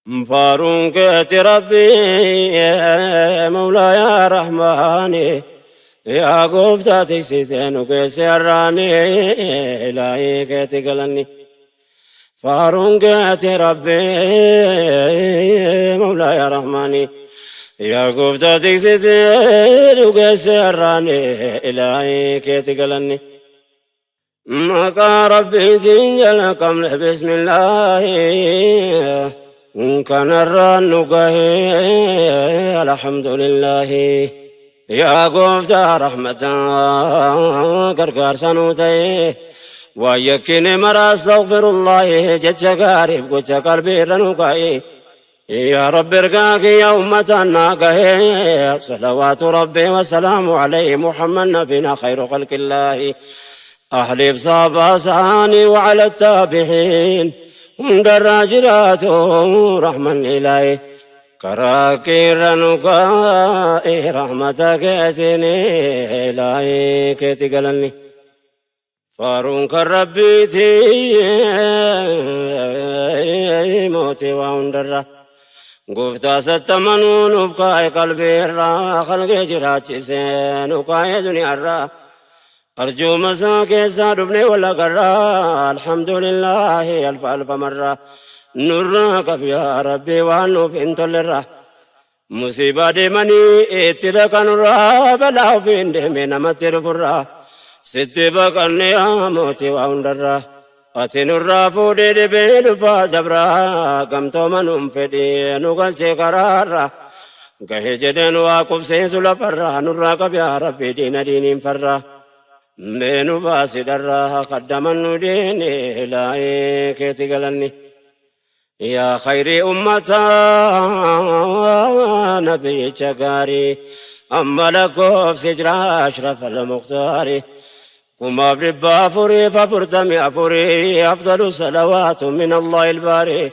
فارونك ربي يا مولاي يا رحماني يا قفتاتي ستينك سراني إلهي كتقلني فارونك ربي يا مولاي يا رحماني يا قفتاتي ستينك سراني إلهي كتقلني مكا ربي تنجل قمل بسم الله كان الرنقه الحمد لله يا قفتا رحمة كركار سنوتي ويكني مرا استغفر الله جتش قارب قتش قلبي رنقه يا رب ارقاك يا أمة الناقه صلوات ربي والسلام عليه محمد نبينا خير خلق الله أهل بصاب ساني وعلى التابعين دراجرات رحمن إلهي كراكير نقاء رحمتك اتني إلهي كتقلني فارون كربيتي موتي وندرة قفتا ستمنون بكاي قلبي الرا خلق جراتي سين وكاي دنيا الرا أرجو مساك سادبني ولا قرا الحمد لله ألف ألف مرة نورك يا ربي وانو بنت للرا مصيبة دمني اترك نورا بلا بين دمنا متر فرا ستبقني يا موتي واندرا أتنورا فودي دبين فازبرا كم تومنهم فدي نقل شكرارا كهي جدن واقف سيسولا فرا نورك يا ربي دين دين فرا منو باسي درها قدمن دين إلهي كتقلني يا خير أمتا نبي شكاري أما لكوف سجرا أشرف المختار كما بربا فري ففرتمي أفري أفضل الصلوات من الله الباري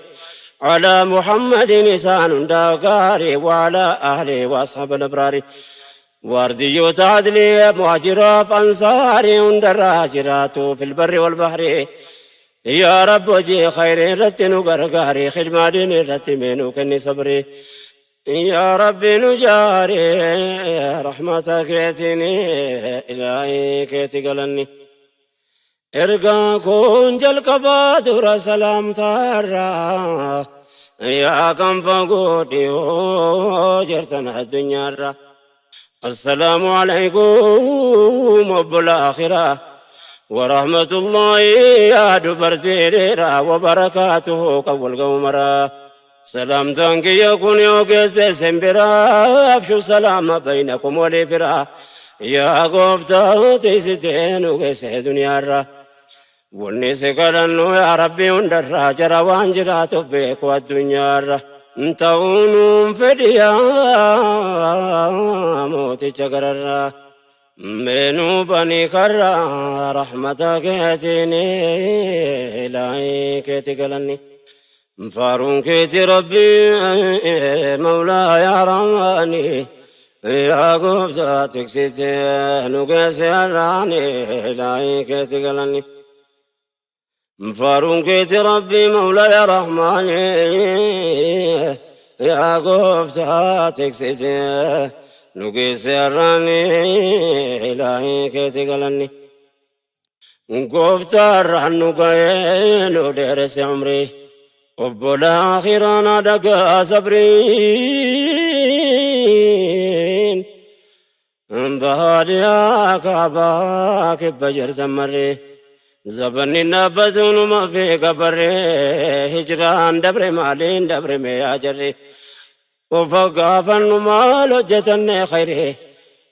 على محمد نسان داكاري وعلى أهله وأصحاب الأبرار واردي تعدلي مهاجر فانصاري اندراجرات في البر والبحر يا رب وجي خير رتن غرغاري خدمة رتمين كني صبري يا رب نجاري رحمتك يتني إلهي كتقلني ارقا كون جل كبادر سلام تارا يا كم فقودي جرتنا الدنيا السلام عليكم رب الآخرة ورحمة الله يا دبر تيرا وبركاته قول قومرا سلام تنك يكون يوكس سنبرا أفشو سلام بينكم ولفرا يا قفتا تيستين وكس دنيا را والنسي قرنو يا ربي اندر جرا وانجرا تبك والدنيا را تونم فديا موتي شكرا منو بني كرا رحمتك يتيني إلهي كتقلني فارون كتي ربي مولاي يا رحماني يا قفتا تكسيتي نقاسي الراني إلهي كتقلني فارون كيت ربي مولاي يا رحماني يا قفتا تكسيتي نقيس الراني إلهي كتقلني قفتا الرحن قين ودرس عمري وبلا آخرانا دقا صبرين بهاديا كعباك بجر زمري زبني نبذون ما في قبري هجران دبر مالين دبر مياجري وفقافا مال جتن خيري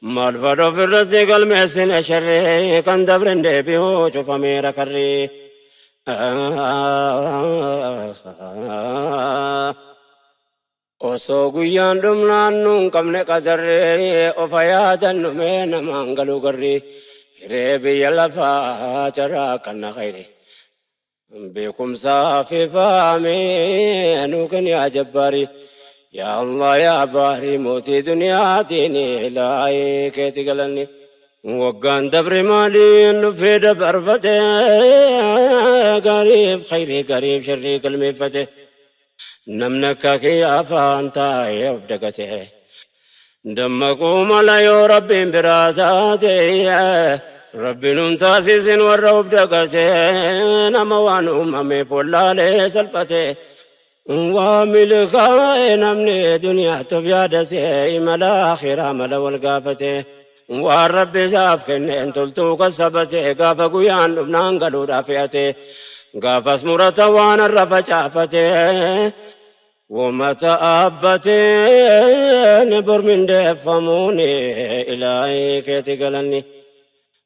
مال فرو في الرد قلمي سن شري كان دبر دبيو شوف ميرا كري osoo guyyaan dhumnaan nuun qabne qadarree of yaadannu mee namaan galuu garree hiree biyya lafaa carraa kanna khayre beekumsaa fi faamee nuu kan yaa jabbaari yaa Allah yaa baari mootii duniyaatiin ilaahee keeti galanni waggaan dabre maaliin dhufee dabarfate gariif khayrii gariif sharrii galmeeffate نمنك كي أفانتا يبدكته دمكو ملا يا ربي براتاتي ربي نمتاسس والروب دكته نموان أمامي فلا لسلبته واملك نمني دنيا تبيادته ملا آخرة ملا والقافته والرب زاف كن انتلتو كسبته قاف قيان لبنان قلو رافيته قاف اسمرة وانا الرفجافته ومتى أبتي نبر من دفموني إلهي كيتي قلني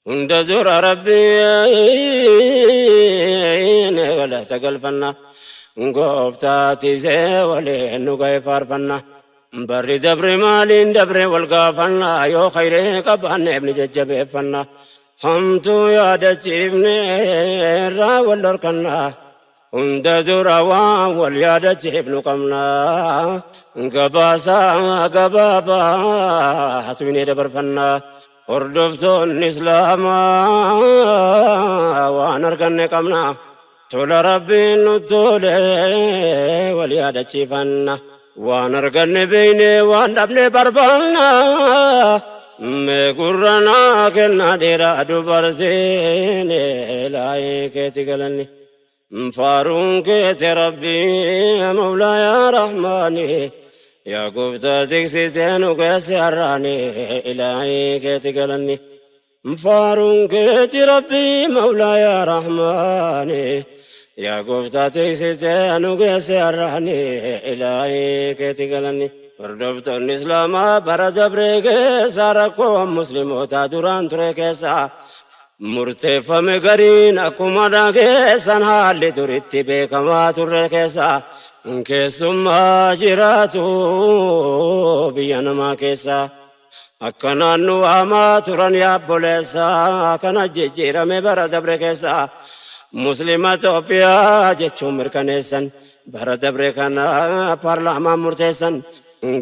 عند زور ربي ولا تقلفنا قوفتاتي زي ولي نقاي فارفنا بري دبر مالين دبر والقافنا يو خيري قبان ابن ججب فنا حمتو يا دجيبني را والركنا عند زروا واليادة ابن قمنا قباسا قبابا حتويني دبر فنا وردفتون الإسلام وانرقن قمنا تول ربي نتول واليادة فنا وانرقن بيني واندبني بربلنا مقرنا كنا ديرا دبرزيني لايك تقلني فارون كيت ربي مولاي يا رحماني يا قفتا تكسيتين وكسراني إلهي كيت قلني فارون كيت ربي مولاي يا رحماني يا قفتا تكسيتين وكسراني إلهي كيت قلني وردبت الإسلام برد بريك ساركم مسلموتا دوران تريكسا murteeffame gariin akkuma dhageessan haalli duritti beekamaa turre keessa keessummaa jiraatu biyya namaa keessa akka naannoo hamaa turan yaabboleessa kana jijjiirame bara dabre keessa muslima Itoophiyaa jechuun mirkaneessan bara dabre kana paarlaamaan murteessan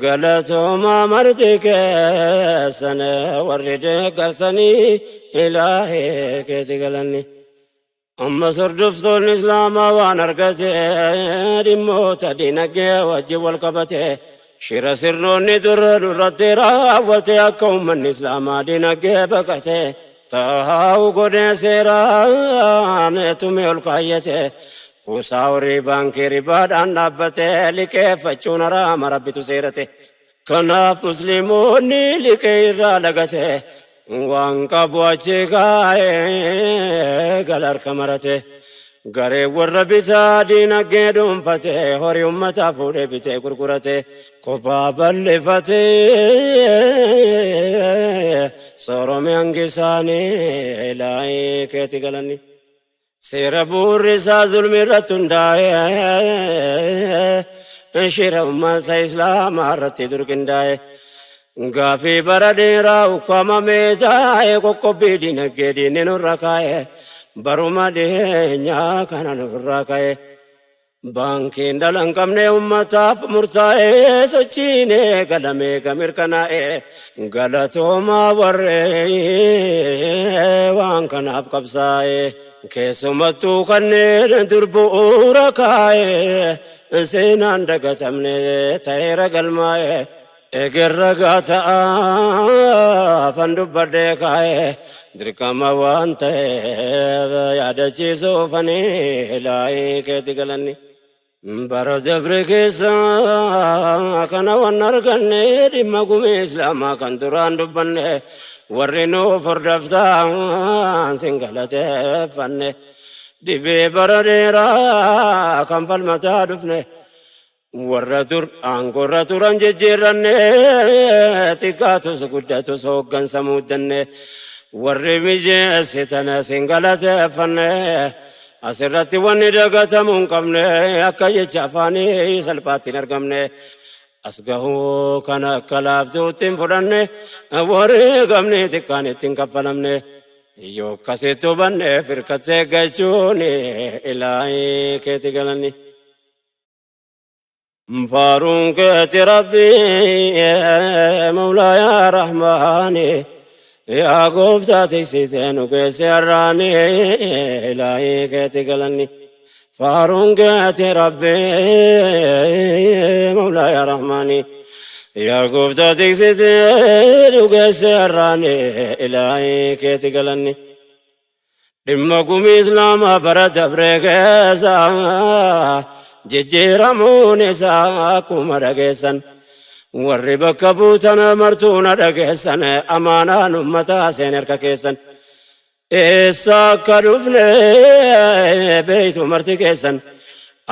galatoma marti keessan warri deeggartanii ilaahi keeti galanni amma sordoftoon islaamaa waan argate dhimmoota dinagdee wajjin wal qabate shira sirnoonni durratti raawwate akka ummanni islaamaa dinagdee baqate taa'u godhee seeraan tume ol kaayyate kusaawri baankii ribaadhaan dhaabbate liqeeffachuun haraama rabbitu seerate kanaaf musliimoonni liqee irraa lagate waan qabu achi kaa'ee gala harka marate garee warra bitaa dinagdee dhuunfate horii ummataa fuudhee bitee gurgurate kophaa bal'ifate soorome hangi isaanii ilaahii keeti galanni seera buurrisaa zulmi irratti hundaa'e shira ummata islaamaa irratti durqindaa'e gaafii bara dheeraa ukkaamamee taa'e qoqqobbii dinagdee diinni nurra kaa'e baruma dhiyeenyaa kana nurra kaa'e baankiin dhala hin qabne ummataaf murtaa'e sochiin eegalamee gamirkanaa'e galatoomaa warree waan kanaaf qabsaa'e keessumattuu kanneen dur bu'uura kaa'e seenaan dagatamne ta'eera galmaa'e egerra gaata'aa fan dubbadhee kaa'e dirqama waan ta'eef yaadachiisuufanii ilaahii keeti galanni bara dabre keessa kana waan arganne dhimma gumii islaamaa kan duraan dubbanne warri nuuf hordoftan sin galateeffanne dhibee bara dheeraa kan falmataa dhufne warra dur aangorra turan jijjiirranne xiqqaatus guddatus hooggansa muuddanne warri mijeessitan sin galateeffanne asirratti wanni dagatamuu hin qabne akka jecha afaanii salphaatti hin argamne as gahuu kana akka laaftuutti hin fudhanne warri gamni xiqqaan ittiin kaffalamne yoo akkasitti hubanne firkattee eeggachuun ilaahii keeti galanni faaruun keeti rabbii mawlaa yaa rahmaani yaa gooftaa tiksitee nu geesse har'aani ilaahii keeti galanni فارون قاتي ربي مولاي رحماني يا قفتا تكسيتين وقسراني إلهي كيتي قلني لما قوم إسلام برد بريكيسا ججيرمون إساكم رقيسا warri bakka buutan martuu na dhageessan amaanaan ummataa seen erga keessan eessa akka dhufne beeytu marti keessan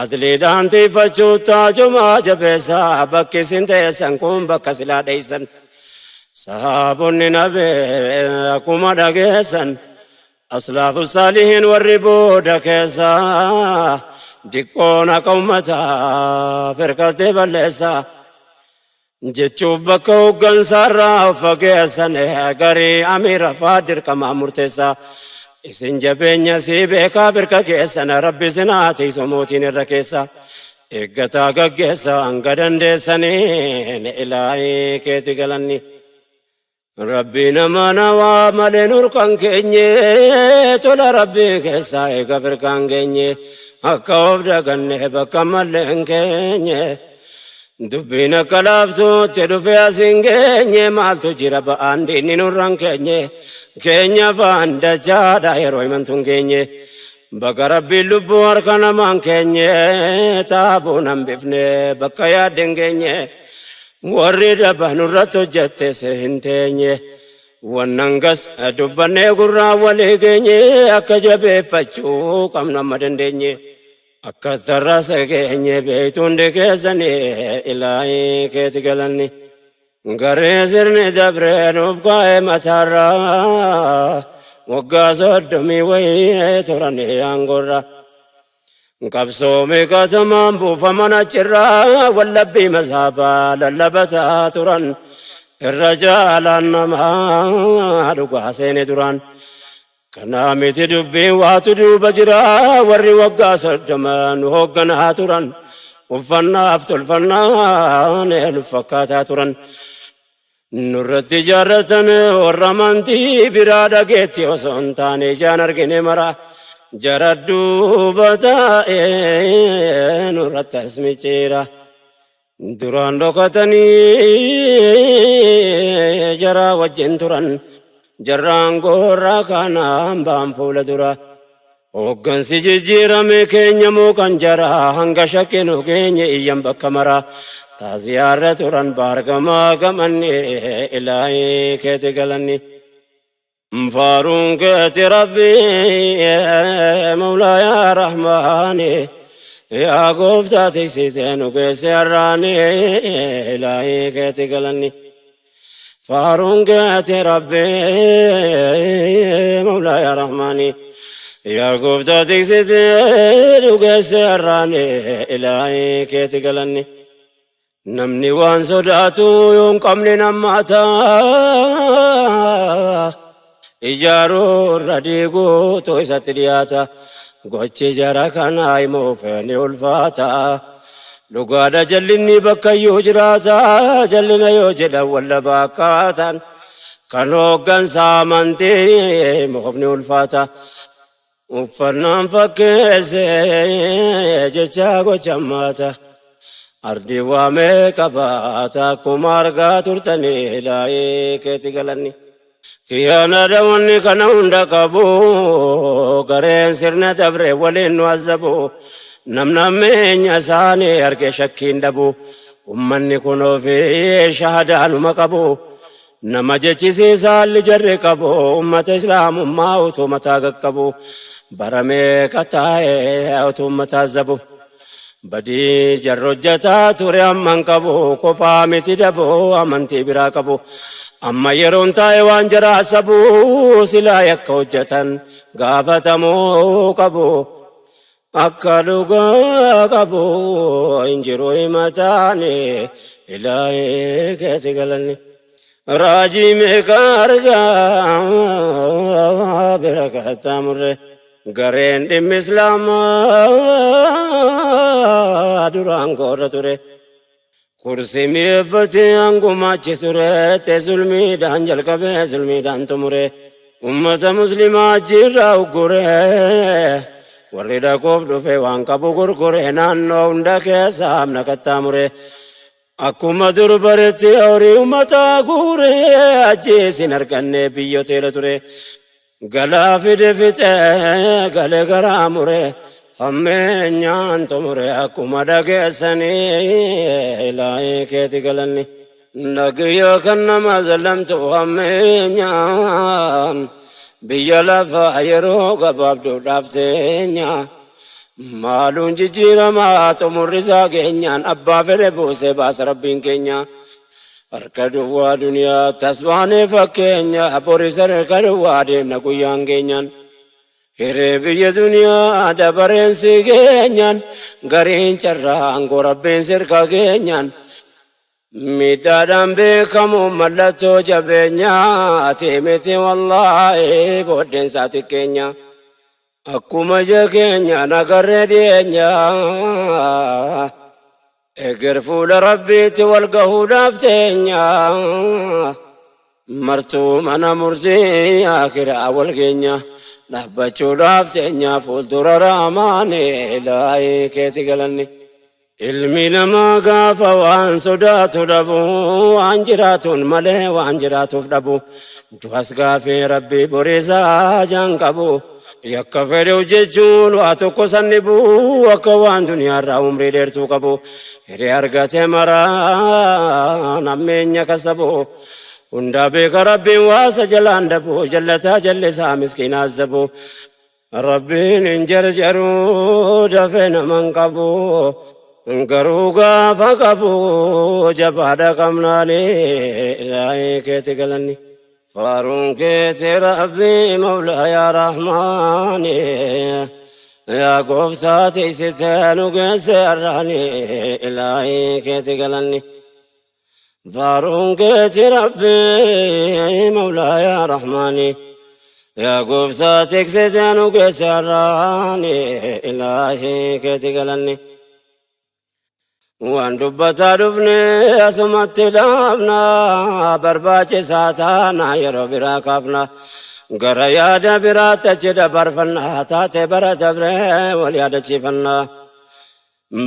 adliidhaan tiifachuu taajumaa jabeessaa bakki isin teessan kun bakka silaa dheeysan sahaabonni nabee akkuma dhageessan aslaafu saalihiin warri booda keessaa diqqoon akka ummataa firqattee balleessaa jechuuf bakka hoggansaarraa fageessan garii amiira faadir qamaa murteessaa isin jabeenya sii beekaa birka keessan rabbi sinaatii somootiin irra keessa eeggataa gaggeessa hanga dandeessaniin ilaahii keeti galanni rabbi nama nawaa malee nurkan keenye tola rabbii keessaa eega birkaan keenye akka of daganne bakka malee hin keenye dubbiin akka laaftuutti dhufe asin geenye maaltu jira ba'aan diinni nurran keenya ba'aan dachaadha yeroo himantun keenye bakka rabbiin lubbuu harka namaan keenye taabuu nan bifne bakka yaadden keenye warri daba nurratti hojjette se hin teenye wannan gas dubbannee gurraa walii geenye akka jabeeffachuu qabna amma dandeenye akka tarraasa keenye beeytuun dekeessanii ilaahii keeti galanni garee sirni dabree nuuf kaa'ee mataarraa waggaa 30 wayii turanii aangorra qabsoomii katamaan buufaman achirraa wallabbii masaafaa lallabataa turan irra jaalaan namaa dhugaa seene turan kanaa miti dubbiin waatu duuba jira warri waggaa 30 nu hoogganaa turan uffannaaf tolfannaan nu fakkaataa turan nurratti jaarratan warra amantii biraa dhageetti osoo hin taane ijaan argine mara jara duuba taa'ee nurratti as micciira duraan dhokatanii jara wajjin turan jarraan goorraa kanaan baan fuula dura hooggansi jijjiirame keenya muuqan jara hanga shakkinu keenya iyyan bakka mara taasiyaarra turan baargamaa gamanni ilaahii keeti galanni faaruun keeti rabbi mawlaa yaa rahmaani yaa gooftaa tiksitee nu geesse har'aani ilaahii keeti galanni فارون قاتي ربي مولاي يا رحماني يا قفتا تكسدين وقسراني إلهي كيتي قلني نمني وان صداتو يوم قمني نماتا إجارو رديقو تويسات دياتا قوچي جارا كان آيمو فيني الفاتا lugaadha jallinni bakka yoo jiraata jallina yoo jedha walla baakkaatan kan hooggansaa amantee moofni ulfaata uffannaan fakkeesse jecha gochammaata ardii waamee qabaata akkuma argaa turtanii ilaahii keeti galanni kiyyaanaadha wanni kana hunda qabu gareen sirna dabre waliin nu azzabu namnameenya isaanii arge shakkiin dhabu ummanni kunoo fi shahaadaanuma qabu nama jechisiisaa haalli jarri qabu ummata islaamummaa utuu mataa qaqqabu baramee qataa'ee utuu ummataa zabu badii jarri hojjataa ture amman qabu kophaa miti dhabu amantii biraa qabu amma yeroon taa'e waan jaraa sabu silaa yakka hojjatan gaafatamuu qabu akka dhugaa qabu injiru himataani ilaahii keeti galanni raajii meeqa argaa bira qaxxaamurre gareen dhimmi islaamaa duraan goorra ture kursi mi'eeffatee hangumachi ture te zulmiidhaan jalqabee zulmiidhaan tumure ummata muslimaa jirraa uggure warri dhaquuf dhufe waan qabu gurgure naannoo hunda keessa hamna qaxxaamure akkuma dur baretti horii uummataa guure ajjeesin arganne biyyoteera ture galaa fide fixe gale garaa mure hammeenyaan xumure akkuma dhageessanii ilaahii keeti galanni nagiyyo kan nama zallamtu hammeenyaan biyya lafaa yeroo gabaabduudhaaf teenya maaluun jijjiiramaa xumurrisaa keenyaan abbaa fedhe buuse baasa rabbiin keenya harka duwwaa duniyaa tasbaanee fakkeenya boris harka duwwaa deemna guyyaan keenyaan hiree biyya duniyaa dabareensi keenyaan gariin carraa angoo rabbiin sirka keenyaan miidhaadhaan beekamu mallattoo jabeenyaa teemete wallaahi booddeensaati keenya akkuma ija keenya nagarree dhiyeenya eger fuula rabbiitti wal gahuudhaaf teenya martuu mana murtii akiraa wal keenya dhaabbachuudhaaf teenya fuuldura rahmaani ilaahii keeti galanni ilmi namaa gaafa waan sodaatu dhabu waan jiraatuun malee waan jiraatuuf dhabu du'as gaafii rabbii boriisaa jaan qabu yakka fedhe hojjechuun waa tokko sannibu akka waan duniyaarraa umrii dheertuu qabu hiree argate maraa nammeenya kasabu hundaa beeka rabbiin waasa jalaan dhabu jallataa jallisaa miskiinaas zabu rabbiin hin jarjaru dafee naman qabu garuu gaafa qabu jabaadha qabnaani ilaahii keeti galanni faaruun keeti rabbii mawlaa yaa rahmaani yaa gooftaa teessitee nu geesse har'aani ilaahii keeti galanni faaruun keeti rabbii mawlaa yaa rahmaani yaa gooftaa teessitee nu geesse har'aani ilaahii keeti galanni waan dubbataa dhufne asumatti dhaabna barbaachisaa taana yeroo biraa kaafna gara yaada biraatti achi dabarfanna taate bara dabre wal yaadachiifanna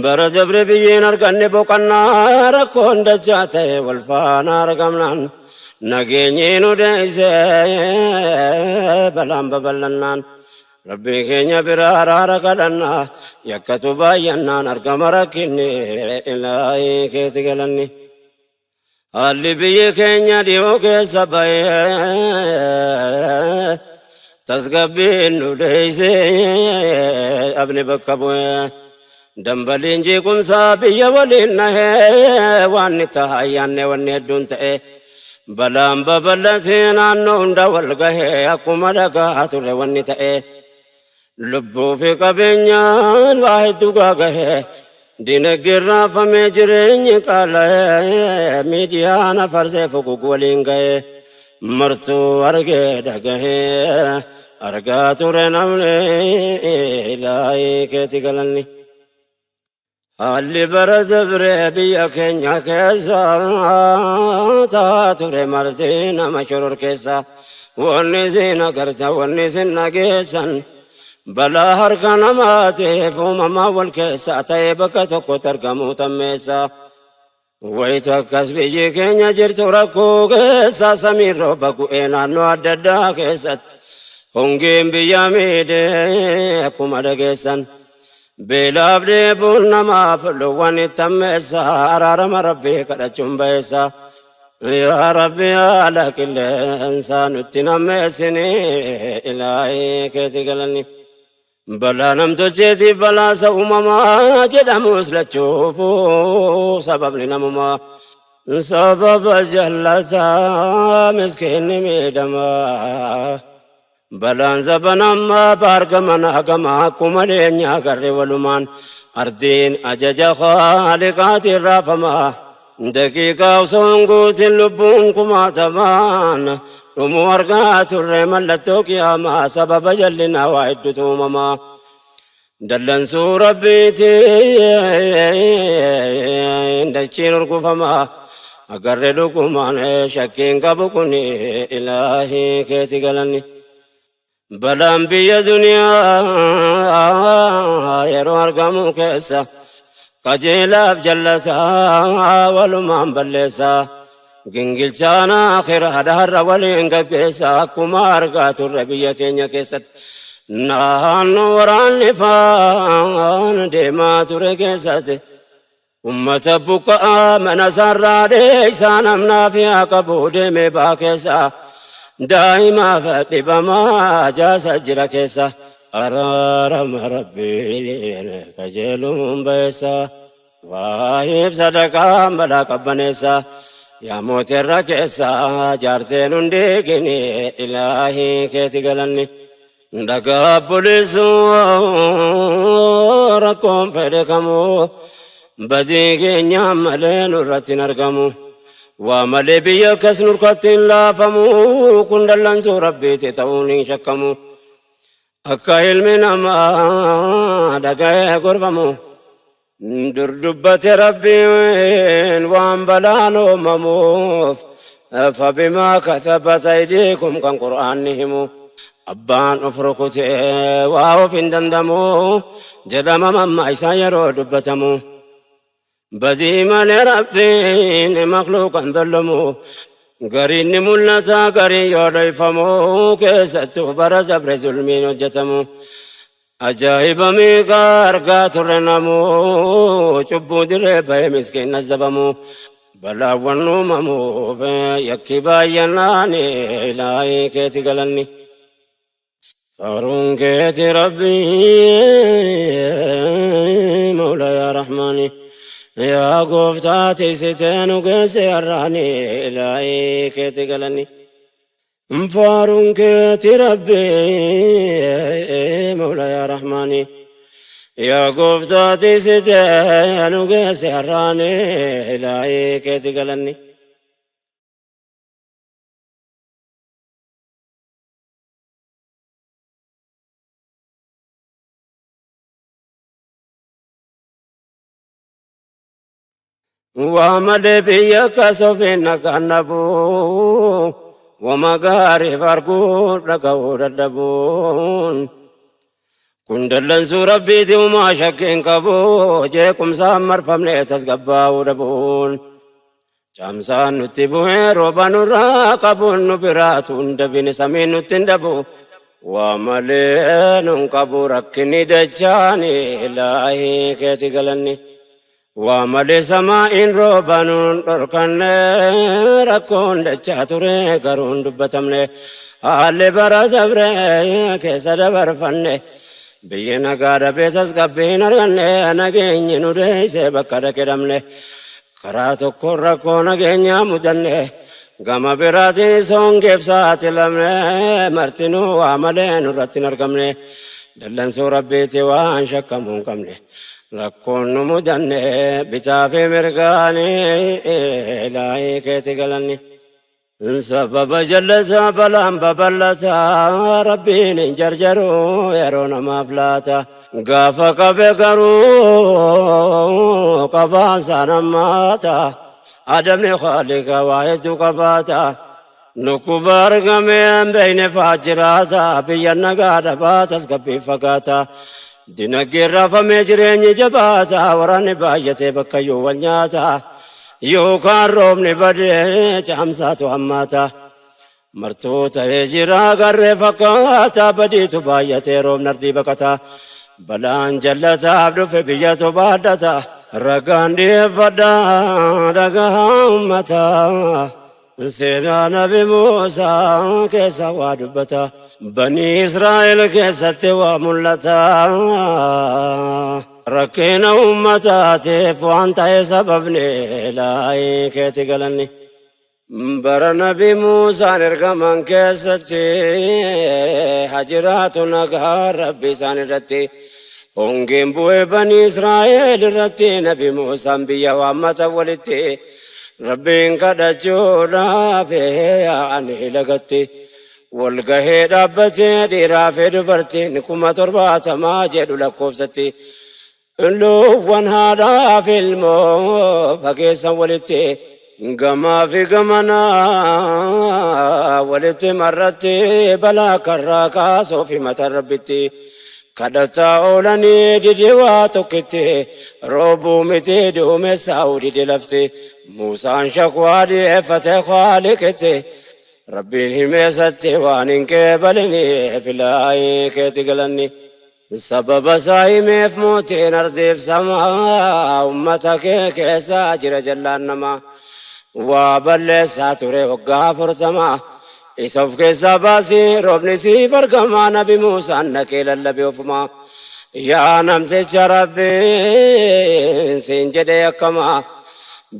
bara dabre biyyiin arganne boqannaa rakkoon dachaa ta'e wal faana argamnaan nageenyi nu deeyse balaan babal'annaan rabbii keenya biraa araara kadhanna yakkatu baay'annaan argama rakkinni ilaahii keeti galanni haalli biyyi keenya dhiyoo keessa bahee tasgabbiin nu deeyse dhabne bakka bu'e dambaliin jeequmsaa biyya waliin nahee waan ni tahayyaanne wanni hedduun ta'e balaan babal'atee naannoo hunda wal gahee akkuma dhagaa ture wanni ta'e lubbuu fi qabeenyaan waa hedduu gaagahee dinagdeen raafamee jireenyi qaala'ee miidiyaan afarsee fuguug waliin gahee martuu argee dhagahee argaa ture namni ilaahii keeti galanni haalli bara dabre biyya keenya keessa taa ture martii nama shoror keessa wanni isin agarta wanni isin nageessan balaa harka namaatiif uumamaa wal keessa ta'ee bakka tokkotti argamuu tammeessa wayita akkas biyyi keenya jirtu rakkoo keessa samiin rooba gu'ee naannoo adda addaa keessatti hongeen biyya miidhee akkuma dhageessan beelaaf deebuun namaaf lowwan itti ammeessa araarama rabbii kadhachuun ba'eessa yaa rabbi haala qilleensaa nutti nammeessini ilaahii keeti galanni balaa namtolcheetiif balaasa uumamaa jedhamus lachuufu sababni namumaa sababa jallataa miskiinni miidhamaa balaan sabanammaa baargaman hagamaa akkuma dheenyaa garre walumaan ardiin ajaja khaalqaatiin raafamaa daqiiqaa osoo hin guutin lubbuun kumaatamaan dhumuu argaa turre mallattoo qiyaamaa sababa jallinaa waa hedduutu uumamaa dallansuu rabbiitiin dachiin urgufamaa agarre dhugumaan shakkiin qabu kun ilaahii keeti galanni بلان بيا دنيا يرو أرقامو كيسا قجيلا بجلتا والمان بلسا جنجل جانا آخر هدهر ولينك كيسا كما أرقات الربية كينيا كيسا نان وران لفان ديما ترى كيسا أمة بكاء من سر ليسان امنا فيها كبود مبا كيسا دائما فبما جاس جرا كيسا أرارم ربي كجلهم بيسا واهب صدقا ملا كبنيسا يا موت الركيسا جارتين انديقني إلهي كيتي قلني دقا بوليسو ركم فدكمو بديقي نعم لين رتين أرقمو ومالي بيا كسنور قتين لا فمو كندلن سو ربي تتوني شكمو أكا علمنا ما دقا قربمو دردبت ربي وان بلانو مموف فبما كتبت أيديكم كان قرآنهم أبان أفرقتي واو فندمو جدام مما إسا يرو دبتمو بدي مال ربين مخلوقا ظلمو قرين ملتا قرين يضيفمو كيستو برز برز المين وجتمو أجايب ميقار قاتل نمو چبو دربا مسكين نزبمو بلا ونممو يكي بايناني إلهي كيتي قلني فارون كيتي ربي مولاي يا رحماني يا قفتاتي ستين وقسي الراني إلهي كيتي قلني فارون كيتي ربي مولاي يا رحماني يا قفتاتي ستين وقسي الراني إلهي كيتي قلني وامد بيك سفينة كنبو ومغاري فرقود لقود الدبون كندلن سوربيتي وما شكين كبو جيكم سامر فمني تسقباو دبون جامسان نتبوه روبان راقبون نبراتون دبين سمين نتندبو وملين كبو ركني دجاني إلهي كيتي قلني وملي سماء روبان ركن ركون دجاتوري قرون دبتمني آلي برا دبري كيسا دبر فني بينا قادة بيسس قبين رغني نگيني نوريسي بكرا كدمني قراتو كورا كونا گينيا مدني غما براتي سونگيب ساتي لمني مرتنو وعملين رتين ارقمني دلن سو ربيتي وان شكمون قمني لكون مدني بتافي مرقاني إلهي كيتي قلني سبب جلتا بلان ببلتا ربين جرجرو يرون مفلاتا غافا كبكرو قباسا نماتا عدم خالق واحد قباتا نكبر غمين بين فاجراتا بيانا قادا باتس قبي فقاتا دينك رفا مجرين جباتا وراني بايتي بكيو والنياتا يوكان رومني بدي جامساتو هماتا مرتوتا يجرا غري فكاتا بدي تبايتي روم نردي بكتا بلان جلتا عبدو في بيتو بادتا رقان دي فدا رقا همتا سينا نبي موسى كيسا وادبتا بني إسرائيل كيسا توا ملتا ركينا أمتاتي فوانتا سببني لاي كيتي قلني بر نبي موسى نرقمان كيستي حجرات نقهار ربي سانرتي هنگين بوي بني إسرائيل رتي نبي موسى بيا وامتا ولتي ربين قد جودا فيه عني لغتي والقهي ربتي دي رافي دبرتي نكما تربات ما جدو لكوفتي لو وان هذا في المو فكيسا ولتي gamaa fi gamanaa walitti marratti balaa karraa kaasoo fi mata rabbitti kadhataa oolanii didii waa tokkitti roobuu miti duumessaa didii lafti Muusaan shakwaa dhiyeeffate Khwaaliqitti rabbiin himeessatti waan hin qeebalini filaayii keetti galanni sababa isaa himeef mootiin ardiif samaa ummata kee keessaa jira jallaan namaa waa balleessaa ture waggaa 40 isa of keessaa baasii roobni siif argamaa nabi Muusaan dhaqee lallabe ofumaa yaa namticha rabbiin siin jedhee akkamaa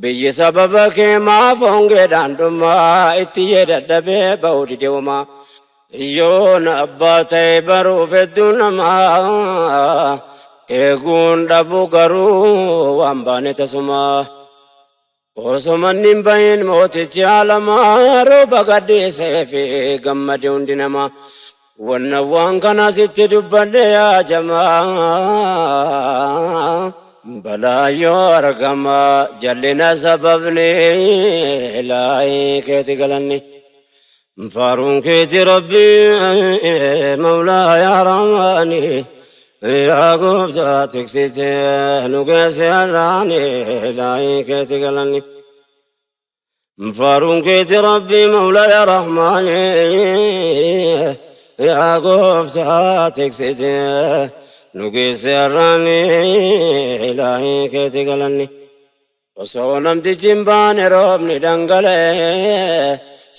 biyyi sababa kee maaf hongeedhaan dhummaa itti dadhabee ba'uu dide uumaa yoon abbaa ta'e baruuf hedduu namaa eeguun dhabuu garuu waan baane tasumaa osomanni hin bahin mootichi alamaa rooba gadhiisee fi gammade hundi namaa wanna waan kana sitti dubbadhe yaa jamaa balaa yoo argama jallina sababni laayii keetti galanni faaruun keeti rabbi mawlaa yaa rahmaani yaa gooftaa tiksite nu geesse har'aani laayii keetti galanni faaruun keeti rabbi mawlaa yaa rahmaani yaa gooftaa tiksite nu geesse har'aani laayii keetti galanni osoo namtichi hin baane roobni dhangala'e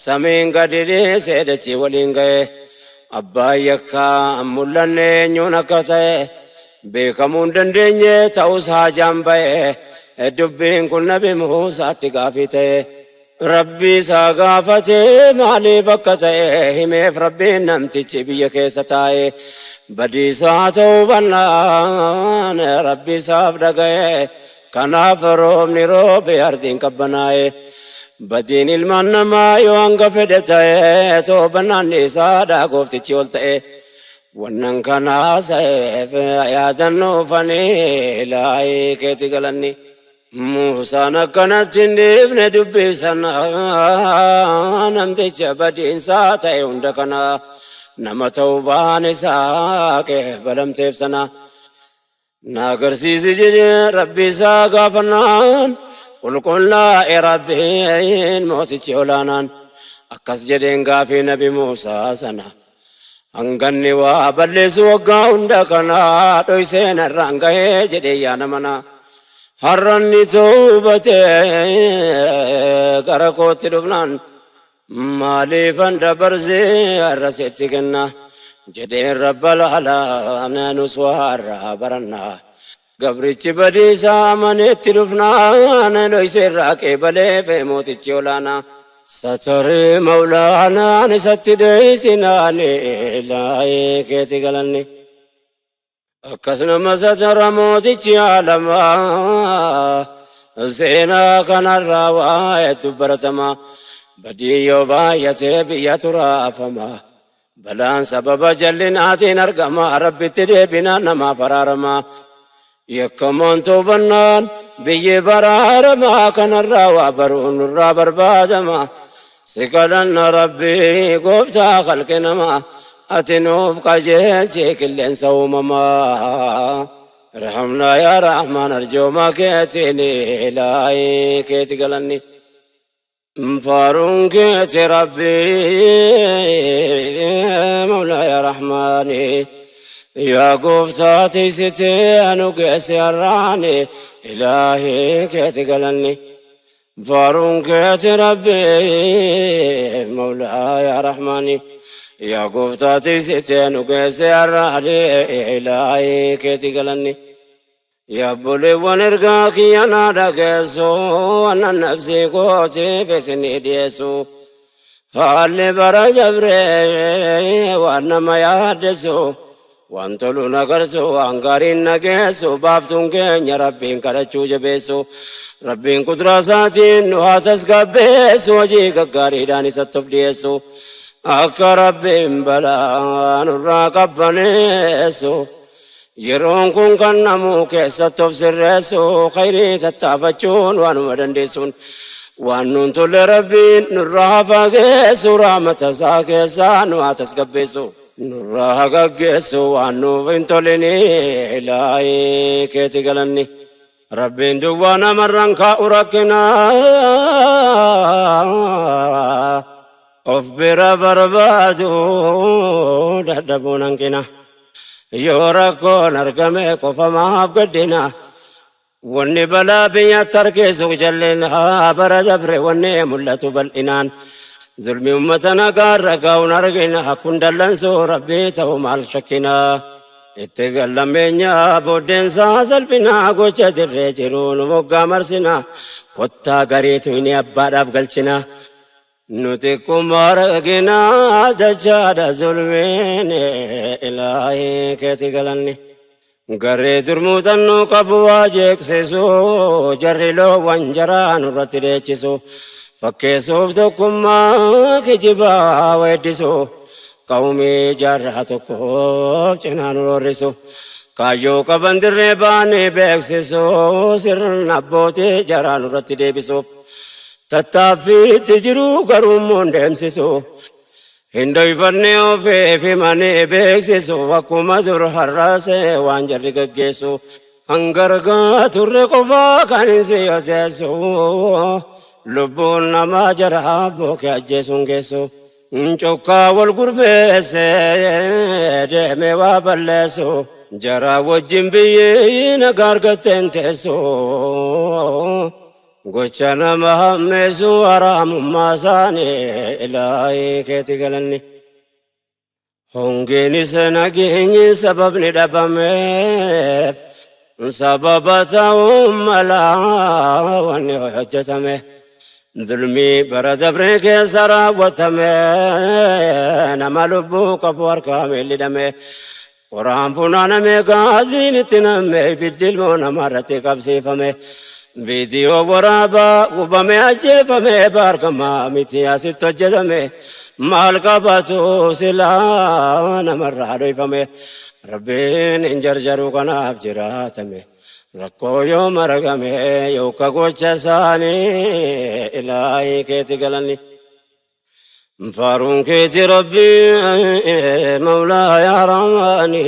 samiin gadi dhiisee dachii waliin ga'e abbaan yakkaa mul'anne eenyuun akka ta'e beekamuu hin dandeenye ta'us haajaan ba'e dubbiin kun nabi Muusaatti gaafii ta'e rabbi isaa gaafatee maaliif akka ta'e himeef rabbiin namtichi biyya keessa taa'e badiisaa ta'uu bannaan rabbi isaaf dhaga'e kanaaf roobni roobe ardiin qabbanaa'e badiin ilmaan namaa yoo hanga fedhe ta'e toobannaan isaadhaa gooftichi ol ta'e wannan kanaa sa'eef yaadannoofanii laayii keetti galanni Muusaan akkanatti hin dhiifne dubbii sana namticha badiinsaa ta'e hunda kana nama ta'uu baan isaa qeebalamteef sana na agarsiisi jedhee rabbi isaa gaafannaan qulqullaa'e rabbiin mootichi olaanaan akkas jedheen gaafii nabi Muusaa sana hanganni waa balleessu waggaa hunda kana dhoyseen irraan gahee jedhee yaana mana har'anni toobatee gara kootti dhufnaan maaliifan dabarsee har'asetti kenna jedheen rabbal alaamna nus warraa barannaa gabrichi badiisaa amaneetti dhufnaan dhoyse irraa qeebalee fe mootichi olaanaa satarii mawlaanaan isatti dheeysinaan laayii keetti galanni akkasuma satara mootichi alamaa seenaa kanarraa waa hedduu baratamaa badii yoo baay'atee biyya turaafamaa balaan sababa jallinaatiin argamaa rabbitti deebinaan namaa baraaramaa yakkamoon toobannaan biyyi baraaramaa kanarraa waa baruun nurraa barbaadamaa si kadhanna rabbii gooftaa khalqi namaa ati nuuf qajeelchi qilleensa uumamaa rahamnaa yaa rahmaan arjoomaa keetiin laayii keetti galanni faaruun keeti rabbii mawlaa yaa rahmaani yaa gooftaa tiksitee anu geesse har'aani ilaahii keetti galanni faaruun keeti rabbii mawlaa yaa rahmaani yaa gooftaa tiksitee anu geesse har'aani ilaahii keetti galanni yaa obboleewwan ergaa kiyya naa dhageessu annan nafsii kootii beesinii dhiyeessu haalli bara dabree waan nama yaaddeessu waan tolu nagarsu waan gaariin nageessu baaftuun keenya rabbiin kadhachuu jabeessu rabbiin kuduraa isaatiin nu haa tasgabbeessu hojii gaggaariidhaan isatti of dhiyeessu akka rabbiin balaa nurraa qabbaneessu yeroon kun kan namuu keessatti of sirreessu khayrii tattaafachuun waanuma dandeessuun وانون تول ربي نراها فاقسو رحمة ساكسا نواتس قبسو نراها ققسو وانو فانتوليني إلهي كيتي قلني ربين دوانا مرن كأوركنا of bira barbadu dadabunang kina yora ko nargame ko fama gadina wanni bala biya tarke sujalina barajabre wanni mullatu bal inan zulmi ummatana garraga unargina kundalan so rabbi tawmal shakina ittigallamenya boden sa salbina gocha dirre jirun mogga marsina kotta garetu ini abbadaf galchina nuti kumaragina dajjada zulmin ilahi keti galanni garre durmutannu qabwa jeksesu jarrilo wanjara nurati dechisu fakkesuuf tokkumma kijiba weddisu qaumi jarra tokkoof cinaan rorrisu kayyoo qaban dirree baane beeksisu sirna abbootii jaraa nurratti deebisuuf tattaaffii itti jiru garummoon deemsisu hindoyfanne ofee fi manee beeksisu akkuma dur har'aase waan jarri gaggeessu hangargaa turre qofaa kan hin siyoteessu lubbuun namaa jara bookee ajjeesuun geessu cokkaa wal gurbeesse deemee waa balleessu jara wajjin biyyee nagaa argatteen teessu gocha nama hammeessu haraamummaa isaanii ilaahi keeti galanni hongeenis nageenyi sababni dhabameef sababa ta'uun malaa wanni hojjetame zulmii bara dabree keessa raawwatame nama lubbuu qabu harkaa miidhame qoraan funaaname gaaziin itti namme ibiddilmoo namarratti qabsiifame viidiyoo waraabaa gubame ajjeefame baargamaa miti asitti hojjetame maal qabatu silaa namarraa dhoyfame rabbiin hin jarjaru kanaaf jiraatame rakkoo yoo maragame yooka gocha isaanii ilaahi keeti galanni faaruun keeti rabbii mawlaa yaa rahmaani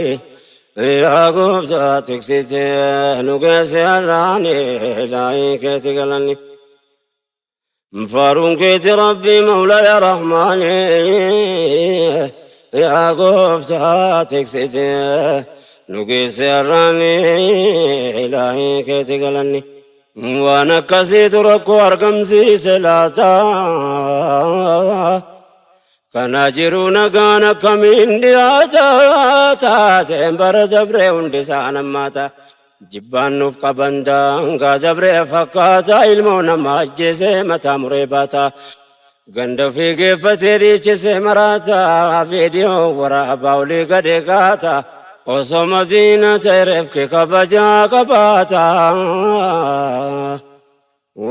yaa gooftaa tiksite nu geesse har'aani ilaahi keeti galanni faaruun keeti rabbii mawlaa yaa rahmaani yaa gooftaa tiksite nu geesse har'aani ilaahi keeti galanni waan akkasiitu rakkoo argamsiise laataa kana jiru nagaan akkamiin dhiyaata taateen bara dabree hundi isaan hammaata jibbaan nuuf qaban daangaa dabree fakkaata ilmoo nama ajjeesee mataa muree baata ganda fiigeeffatee dhiichisee maraata viidiyoo waraabaa olii gadee kaata osoo madiina ta'e reefke kabajaa qabaata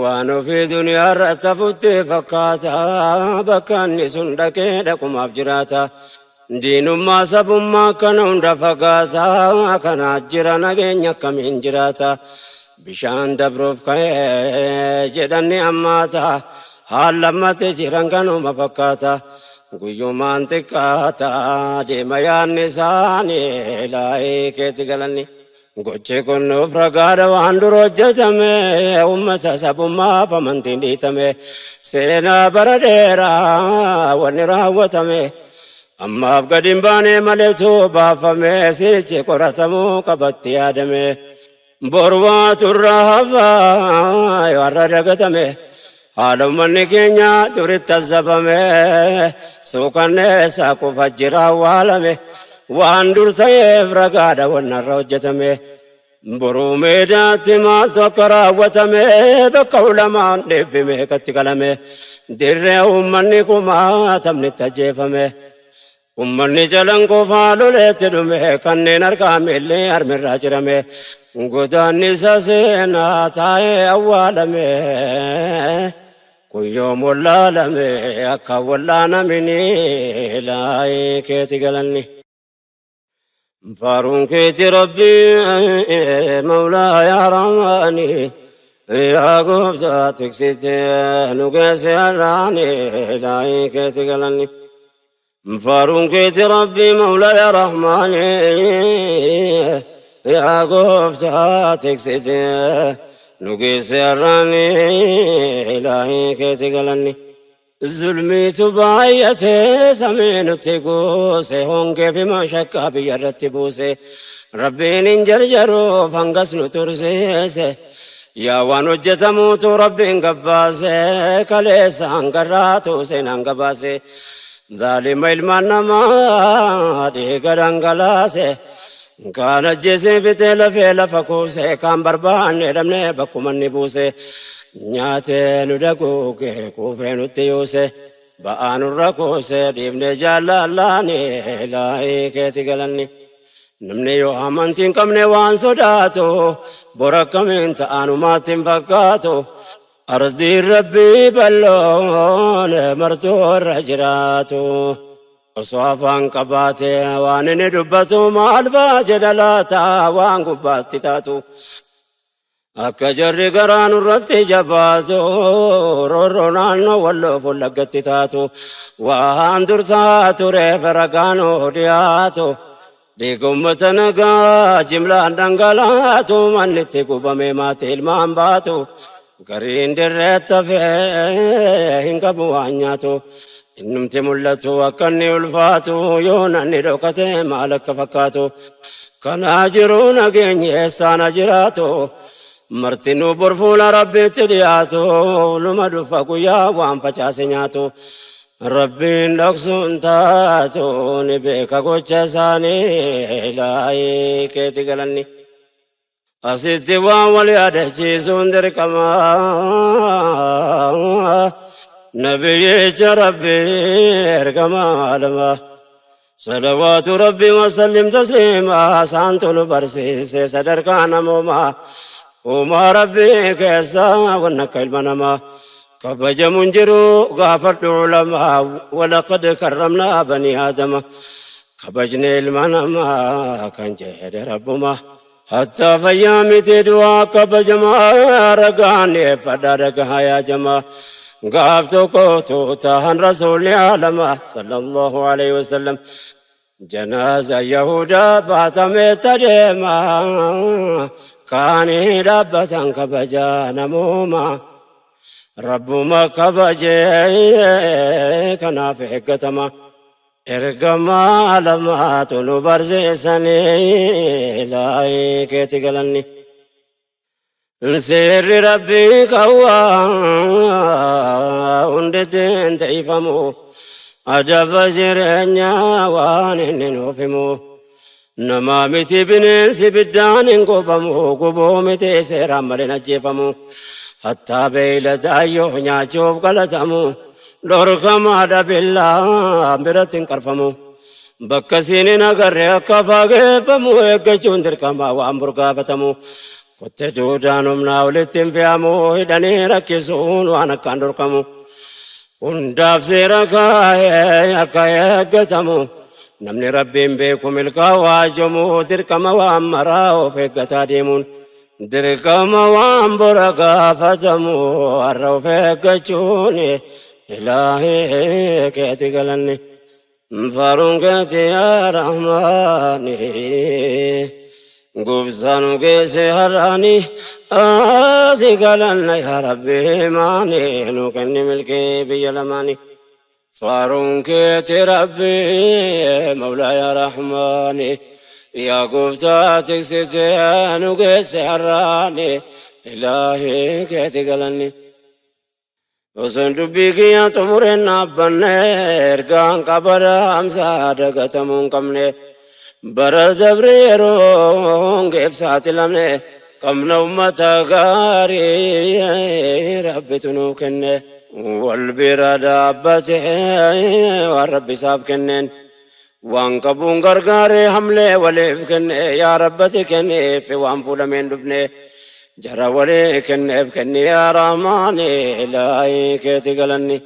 waan ofii duniyaarra tafuttee fakkaata bakka inni sun dhaqee dhaqumaaf jiraata diinummaa sabummaa akkana hunda fagaata kanaa jira nageenya akkamiin jiraata bishaan dabruuf ka'ee jedhanni hammaata haal lammatee jiran kanuma fakkaata guyyumaan xiqqaata deema yaanni isaanii ilaahi keeti galanni gochi kun nuuf ragaadha waan dur hojjetame ummata sabummaaf amantiin dhiitame seenaa bara dheeraa wanni raawwatame ammaaf gadi hin baane maleetu baafame sichi qoratamuu qabatti yaadame boru waa turraa hafaa yoo har'a dagatame haala ummanni keenya duritti azzabame suukanneessa kufa jira awwaalame waan dur ta'eef ragaadha wannarra hojjetame boruu meedaatti maaltu akka raawwatame bakka ulamaan dhibbi meeqatti qalame dirree ummanni kumaatamnitti ajjeefame ummanni jalan qofaa loleetti dhume kanneen harkaa miillee harmirraa jirame godaanni isa seenaa taa'ee awwaalame kuyyoo mollaalame akka wallaanamini ilaahi keeti galanni faaruun keeti rabbii mawlaa yaa rahmaani يا قبضة تكسيتي نقاسي الراني لاي كيتي قلني فارون كيتي ربي مولاي رحماني يا قبضة تكسيتي نقاسي الراني لاي كيتي قلني ظلمي تبايتي سمين تقوسي هونك في مشكا بيرت بوسي ربين انجرجرو فانقس نترسيسي يا وانو جتموتو ربين قباسي كاليسا انقراتو سين انقباسي ظالم المنما دي قدنقلاسي كان جيسي بتل في لفكوسي كان بربان رمني بكو من بوسي نياتي ندقوكي كوفي نتيوسي بآن الركوسي ديبني جلالاني لاي كيتي قلني نمني يو أمانتين كمني وان صداتو بركمين تآنو ماتين فكاتو أرضي ربي بلون مرتو الرجراتو أصوافان قباتي وانني دبتو مالبا جدلاتا وان قباتي تاتو akka jarri garaan irratti jabaatu rorronaanno walloo fullaggatti taatu waan dursaa ture baragaano dhiyaatu dhiigummata nagaa jimlaan dhangalaatu mannitti gubame maati ilmaan baatu gariin dirreetta fee hin qabu waan nyaatu innumti mul'atu akka inni ulfaatu yoo nanni dhokate maal akka fakkaatu kanaa jiru nageenyi eessaana jiraatu martinu borfuula rabbiitti dhiyaatu luma dhufa guyyaa waan facaase nyaatu rabbiin dhoksuun taatu ni beeka gocha isaanii laayii keeti galanni asitti waan wal yaadachiisuun dirqama nabiyyicha rabbii ergamaa lama صلوات ربي وسلم تسليما سانتون برسيس صدركان موما وما ربي كيسا ونك المنما كبج منجرو غافر العلماء ولقد كرمنا بني آدم كبجني المنما كان جهد ربما حتى فيامي تدوا كبج ما رقاني فدارقها يا جما غافتو كوتو تهن رسول عالم صلى الله عليه وسلم جنازة يهودا باتمت ديما كاني ربة كبجا نموما ربما كبجي كنا في حكتما ارقما لما تنبرزي سني لاي كيتي قلني سر ربي كوا وندتين تيفمو عجب جرنيا وانين فيمو نمامتي بنس بدان قبمو قبومتي سيرامرنا جيفمو حتى بيلا دايو نياچوب قلتمو لوركم هذا بالله برتين كرفمو بكسين نغر كفاغفمو اگچون دركما وامبرغا بتمو kotte duudaanumnaa walittiin fe'amuu hidhanii rakkisuun waan akkaan dorkamu hundaaf seera kaa'ee akka eeggatamu namni rabbiin beeku milkaa'uu haajamu dirqama waan maraa of eeggataa deemuun dirqama waan bora gaafatamu har'a of eeggachuun ilaahee keeti galanni faaruun keeti yaa rahmaani قبضانو كيسي هراني آسي قلنا يا ربي ماني نوكني ملكي بيلماني فارون كيتي ربي مولاي رحماني يا قبضاتك ستيانو كيسي هراني إلهي كيتي قلني وسندو بيكي يا تمرين أبنى إرقان قبرا همسا دقتمون قمني برزبريرون كيف ساتلمني قمنا أمتا غاري ربي تنوكني والبرد أبته والربي سابكنين وانقبون غرغاري حملي وليبكني يا ربتي كني في وانفول من دبني جرى وليكني بكني يا رحماني لاي كيتي قلني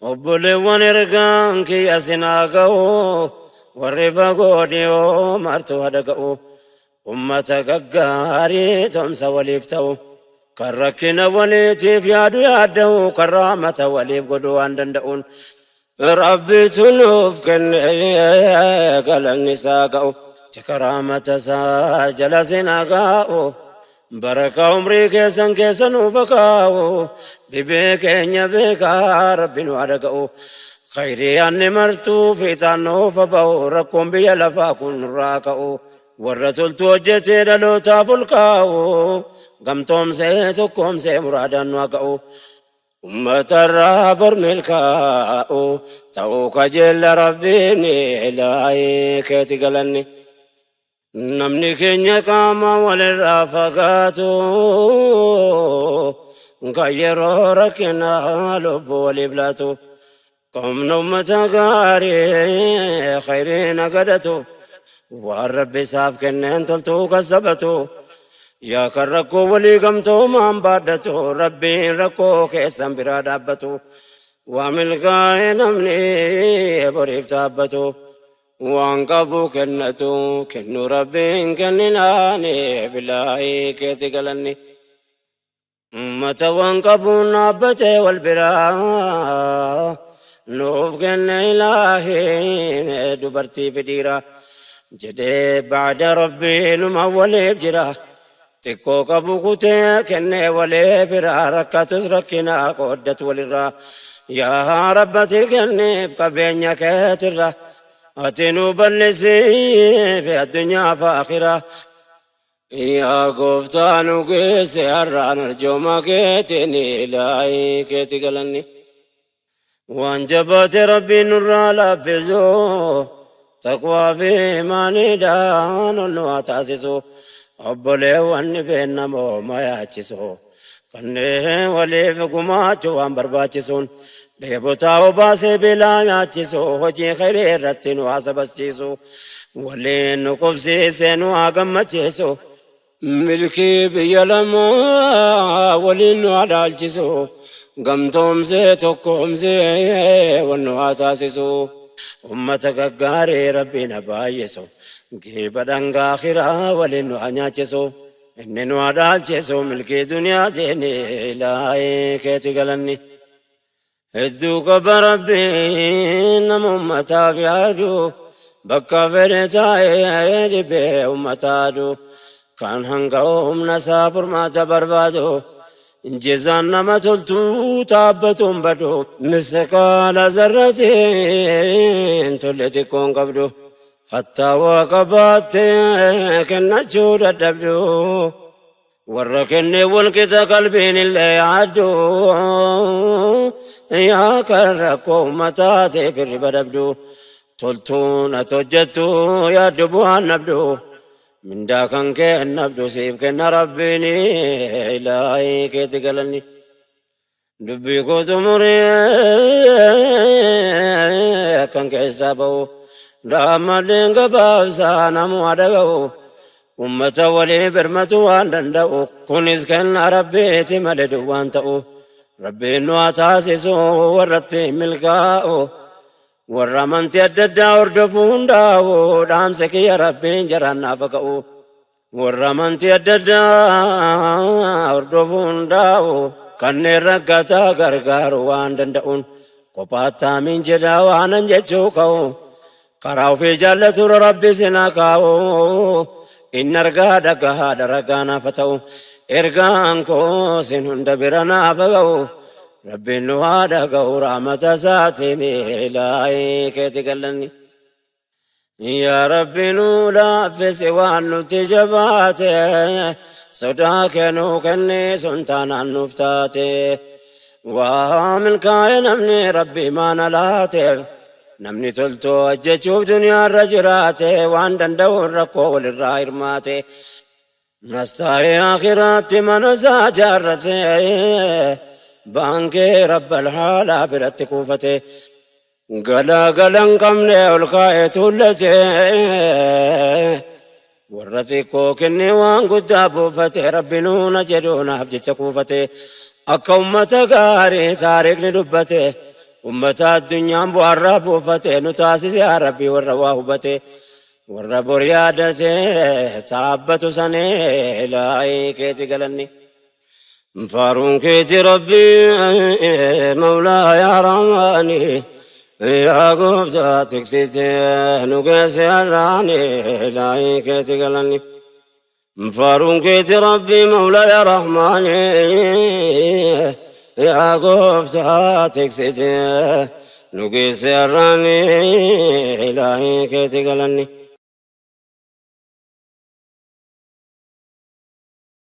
وبولي ونرقان كي أسناقو ورفا قوديو مرتو هدقو أمتا ققاري تمسا وليفتو كركنا وليتي في عدو يعده كرامة ولي بدو عندن ربي تنوف كن قال النساء قو كرامة جلسنا قاو بركة عمري كيسن وفقاو ببيك بيك ربي نوارقو خيري أني مرتو في تانو فباو ركم بيلفا كن راكو والرسول توجتي لو تافلكاو قمتم سيتكم سي مرادا نواقو أمة الرابر ملكاو توك جل ربيني إلهي كيتي قلني نمني كنيا كاما وللرافقاتو غيرو ركنا لبو ولبلاتو قم نمة غاري خيرين قدتو والرب ساف كنن تلتو كسبتو يا كركو ولي قمتو ما بادتو ربي ركو كيسن برادبتو وعمل قاين امني بريف تابتو وانقبو كنتو كنو ربي كنناني بالله كيتي قلني متى وانقبو نابتي والبرا نوف كن إلهي دبرتي بديرا جدي بعد ربي نمولي بجرا تكو كبوكوتي كني ولي برا ركاتس ركنا قدت ولرا يا ربتي كني بقبينيا كترا أتنو بلسي في الدنيا فاخرة يا قفتانو كيسي هران الجوما كيتني لاي كيتي قلني وانجبت ربي نرى لفزو تقوى في ماني دان النواتاسسو أبولي واني بينمو ما ياتسو كنه ولي فقماتو وان برباتسون ديبوتاو باسي بلا ياتسو وجي خيري رتين واسبسجيسو ولي نقفسي سينو آقمتسو ملكي بيلما ولي نوالالجسو قمتم سي تقوم سي ونواتاسسو أمتك غاري ربنا بايسو جيبا دنگا خيرا ولنو أنياچسو إننو أدالچسو ملكي دنيا ديني إلهي كيتي قلني هدو قبا ربي نم أمتا بيادو بكا فرتاي جبه أمتا كان هنگاهم نسافر ما تبربادو جزان نما تلتو تابتون بدو مسكال زرتين تلتي كون قبدو حتى وقبات كنا جود الدبدو وركني والكتا قلبين اللي عدو يا كركو متاتي في الربدبدو تلتون توجتو يا دبوان نبدو من داكن كن نبدو سيب كن ربيني إلهي كيتي قلني دبي كوتو مري كن كيسابو رامدين قبابسا نمو عدقو أمة ولي برمتو واندندو كونيس كن ربيتي ملدو وانتو ربي نواتاسسو ورتي ملكاو ورمانتي الددا وردفون داو دامسك يا ربي جرانا فقو ورمانتي الددا وردفون داو كن رقاتا غرغار واندندون قباتا من جدا واننججوكو كراو في جالة ربي سناكاو إن أرقادك هذا رقانا فتو إرقانكو سنهند برنا فقو ربي نوادا رحمة ساتيني إلهي كيتي قلني يا ربي نولا في سوان نتجباتي صداك نوكني سنتانا نفتاتي ومن كاين أمني ربي ما نلاتي نمني تلتو أججوب دنيا الرجراتي وان دندور ركو للرائر ماتي نستاي آخراتي من ساجرتي بانكي رب الحالة برت كوفتي قلا قلن قمني والقاية التي ورتي كوكني وان قدابو فتي ربي نونا جدونا بجت كوفتي أكومة غاري تاريخ لدبتي أمة الدنيا بواربو فتي نتاسس يا ربي والرواه بتي والرب ريادتي تابت سني إلهي كيتي قلني فارون كيت ربي مولاي يا رحماني يا قبضة تكسيتي نقاس الراني لاي كيت قلني فارون كيت ربي مولاي يا رحماني يا قبضة تكسيتي نقاس الراني لاي كيت قلني